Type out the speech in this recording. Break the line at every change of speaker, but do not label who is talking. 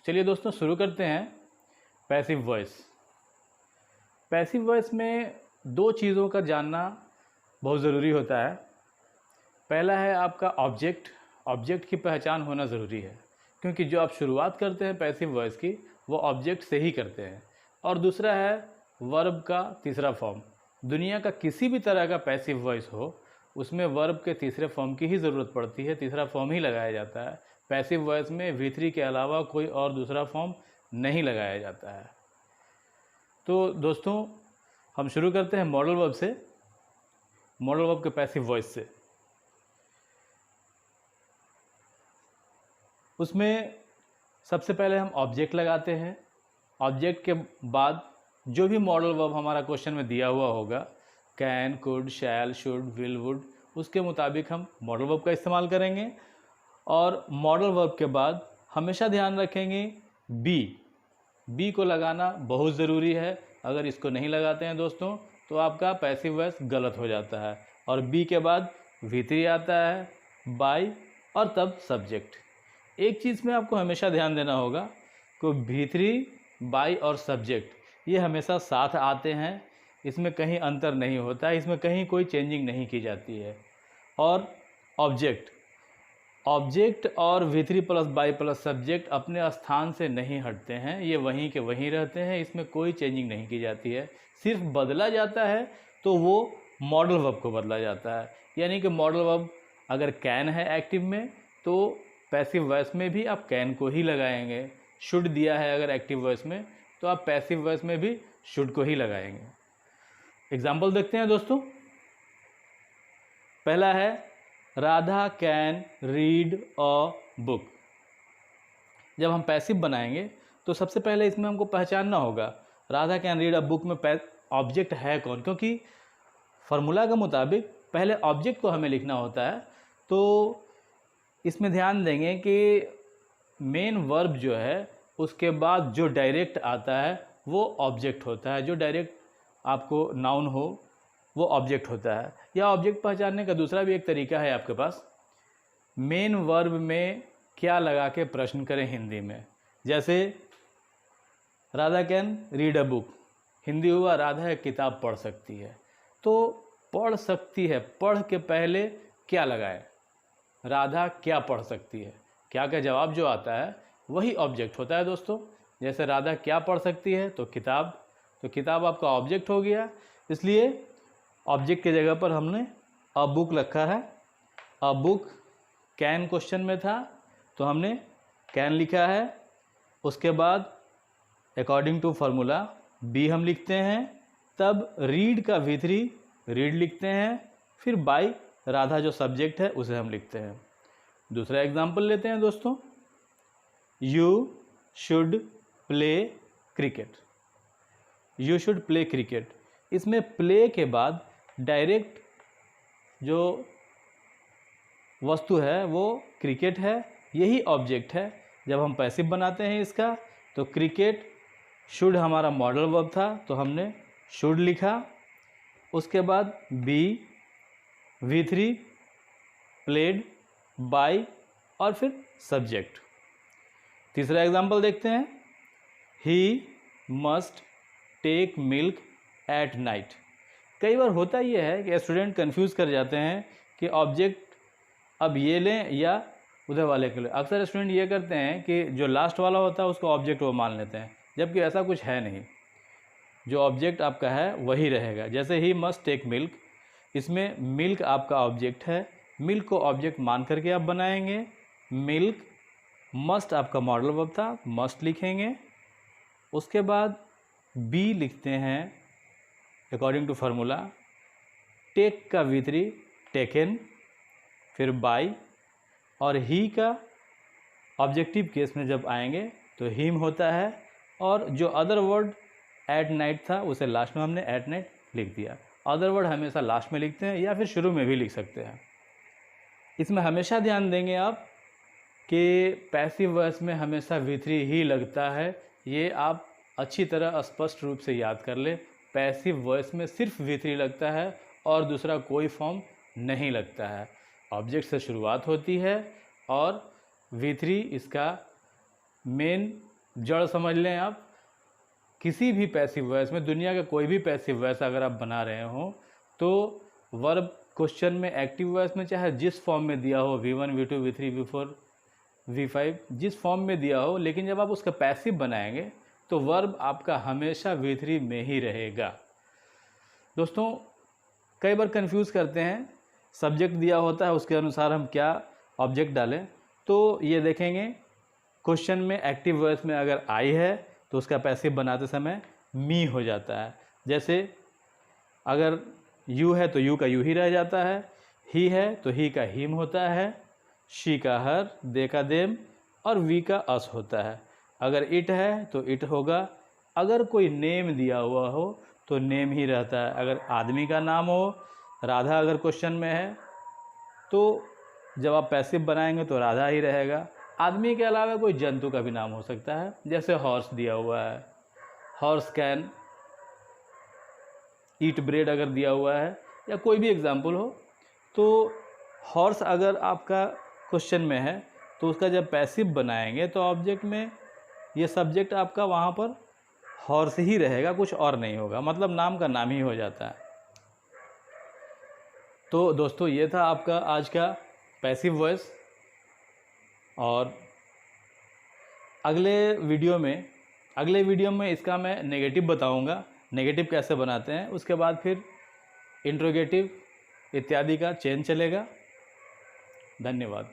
चलिए दोस्तों शुरू करते हैं। Passive voice. पैसिव वॉइस में दो चीज़ों का जानना बहुत ज़रूरी होता है। पहला है आपका ऑब्जेक्ट। ऑब्जेक्ट की पहचान होना ज़रूरी है, क्योंकि जो आप शुरुआत करते हैं पैसिव वॉइस की वो ऑब्जेक्ट से ही करते हैं। और दूसरा है वर्ब का तीसरा फॉर्म। दुनिया का किसी भी तरह का पैसिव वॉइस हो, उसमें वर्ब के तीसरे फॉर्म की ही ज़रूरत पड़ती है, तीसरा फॉर्म ही लगाया जाता है। पैसिव वॉइस में V3 के अलावा कोई और दूसरा फॉर्म नहीं लगाया जाता है। तो दोस्तों हम शुरू करते हैं मॉडल वर्ब से, मॉडल वर्ब के पैसिव वॉइस से। उसमें सबसे पहले हम ऑब्जेक्ट लगाते हैं। ऑब्जेक्ट के बाद जो भी मॉडल वर्ब हमारा क्वेश्चन में दिया हुआ होगा, can, could, shall, should, will, would, उसके मुताबिक हम मॉडल वर्ब का इस्तेमाल करेंगे। और मॉडल वर्ब के बाद हमेशा ध्यान रखेंगे बी को लगाना बहुत ज़रूरी है। अगर इसको नहीं लगाते हैं दोस्तों तो आपका पैसिव वॉइस गलत हो जाता है। और बी के बाद V3 आता है, बाय और तब सब्जेक्ट। एक चीज़ में आपको हमेशा ध्यान देना होगा कि V3, बाय और सब्जेक्ट ये हमेशा साथ आते हैं, इसमें कहीं अंतर नहीं होता है, इसमें कहीं कोई चेंजिंग नहीं की जाती है। और ऑब्जेक्ट और V3 plus by plus subject अपने स्थान से नहीं हटते हैं, ये वहीं के वहीं रहते हैं, इसमें कोई चेंजिंग नहीं की जाती है। सिर्फ बदला जाता है तो वो मॉडल वर्ब को बदला जाता है। यानी कि मॉडल वर्ब अगर कैन है एक्टिव में तो पैसिव वॉइस में भी आप कैन को ही लगाएंगे। शुड दिया है अगर एक्टिव वॉइस में तो आप पैसिव वॉइस में भी शुड को ही लगाएंगे। एग्जाम्पल देखते हैं दोस्तों। पहला है Radha can read a book. जब हम पैसिव बनाएंगे तो सबसे पहले इसमें हमको पहचानना होगा Radha can read a book में ऑब्जेक्ट है कौन, क्योंकि फार्मूला के मुताबिक पहले ऑब्जेक्ट को हमें लिखना होता है। तो इसमें ध्यान देंगे कि मेन वर्ब जो है उसके बाद जो डायरेक्ट आता है वो ऑब्जेक्ट होता है। जो डायरेक्ट आपको नाउन हो वो ऑब्जेक्ट होता है। या ऑब्जेक्ट पहचानने का दूसरा भी एक तरीका है आपके पास, मेन वर्ब में क्या लगा के प्रश्न करें हिंदी में। जैसे Radha can read a book, Hindi हुआ राधा एक किताब पढ़ सकती है। तो पढ़ सकती है, पढ़ के पहले क्या लगाए, राधा क्या पढ़ सकती है, क्या का जवाब जो आता है वही ऑब्जेक्ट होता है दोस्तों। जैसे राधा क्या पढ़ सकती है तो किताब, तो किताब आपका ऑब्जेक्ट हो गया। इसलिए ऑब्जेक्ट की जगह पर हमने अ बुक रखा है। अ बुक कैन क्वेश्चन में था तो हमने कैन लिखा है। उसके बाद अकॉर्डिंग टू फार्मूला बी हम लिखते हैं, तब रीड का V3 रीड लिखते हैं, फिर बाय राधा जो सब्जेक्ट है उसे हम लिखते हैं। दूसरा एग्जाम्पल लेते हैं दोस्तों। You should play cricket. You should play cricket, इसमें प्ले के बाद डायरेक्ट जो वस्तु है वो क्रिकेट है, यही ऑब्जेक्ट है। जब हम पैसिव बनाते हैं इसका तो क्रिकेट शुड हमारा मॉडल वर्ब था तो हमने शुड लिखा। उसके बाद बी, V3, प्लेड, बाय और फिर सब्जेक्ट। तीसरा एग्जाम्पल देखते हैं। He must take milk at night. कई बार होता ये है कि स्टूडेंट कंफ्यूज कर जाते हैं कि ऑब्जेक्ट अब ये लें या उधर वाले के लें। अक्सर स्टूडेंट ये करते हैं कि जो लास्ट वाला होता है उसको ऑब्जेक्ट वो मान लेते हैं, जबकि ऐसा कुछ है नहीं। जो ऑब्जेक्ट आपका है वही रहेगा। जैसे ही मस्ट टेक मिल्क, इसमें मिल्क आपका ऑब्जेक्ट है, मिल्क को ऑब्जेक्ट मान करके आप बनाएंगे। मिल्क, मस्ट आपका मॉडल वर्ब था, मस्ट लिखेंगे। उसके बाद बी लिखते हैं अकॉर्डिंग टू फार्मूला, टेक का V3 टेकन, फिर बाय और ही का ऑब्जेक्टिव केस में जब आएंगे तो हिम होता है। और जो अदर वर्ड एट नाइट था उसे लास्ट में हमने एट नाइट लिख दिया। अदर वर्ड हमेशा लास्ट में लिखते हैं या फिर शुरू में भी लिख सकते हैं। इसमें हमेशा ध्यान देंगे आप कि पैसिव वॉइस में हमेशा V3 ही लगता है। ये आप अच्छी तरह स्पष्ट रूप से याद कर लें। पैसिव वॉइस में सिर्फ V3 लगता है और दूसरा कोई फॉर्म नहीं लगता है। ऑब्जेक्ट से शुरुआत होती है और V3 इसका मेन जड़ समझ लें आप। किसी भी पैसिव वॉइस में, दुनिया का कोई भी पैसिव वॉइस अगर आप बना रहे हो तो वर्ब क्वेश्चन में एक्टिव वॉइस में चाहे जिस फॉर्म में दिया हो, V1 V2 V3 V4 V5 जिस फॉर्म में दिया हो, लेकिन जब आप उसका पैसिव बनाएंगे तो वर्ब आपका हमेशा V3 में ही रहेगा। दोस्तों कई बार कंफ्यूज करते हैं, सब्जेक्ट दिया होता है उसके अनुसार हम क्या ऑब्जेक्ट डालें। तो ये देखेंगे क्वेश्चन में एक्टिव वॉइस में अगर आई है तो उसका पैसिव बनाते समय मी हो जाता है। जैसे अगर यू है तो यू का यू ही रह जाता है, ही है तो ही का हिम होता है, शी का हर, दे का देम और वी का अस होता है। अगर इट है तो इट होगा। अगर कोई नेम दिया हुआ हो तो नेम ही रहता है। अगर आदमी का नाम हो, राधा अगर क्वेश्चन में है तो जब आप पैसिव बनाएंगे तो राधा ही रहेगा। आदमी के अलावा कोई जंतु का भी नाम हो सकता है, जैसे हॉर्स दिया हुआ है, हॉर्स कैन ईट ब्रेड अगर दिया हुआ है, या कोई भी एग्जाम्पल हो। तो हॉर्स अगर आपका क्वेश्चन में है तो उसका जब पैसिव बनाएंगे तो ऑब्जेक्ट में ये सब्जेक्ट आपका वहाँ पर हॉर्स ही रहेगा, कुछ और नहीं होगा, मतलब नाम का नाम ही हो जाता है। तो दोस्तों ये था आपका आज का पैसिव वॉइस, और अगले वीडियो में इसका मैं नेगेटिव बताऊंगा, नेगेटिव कैसे बनाते हैं। उसके बाद फिर इंट्रोगेटिव इत्यादि का चेन चलेगा। धन्यवाद।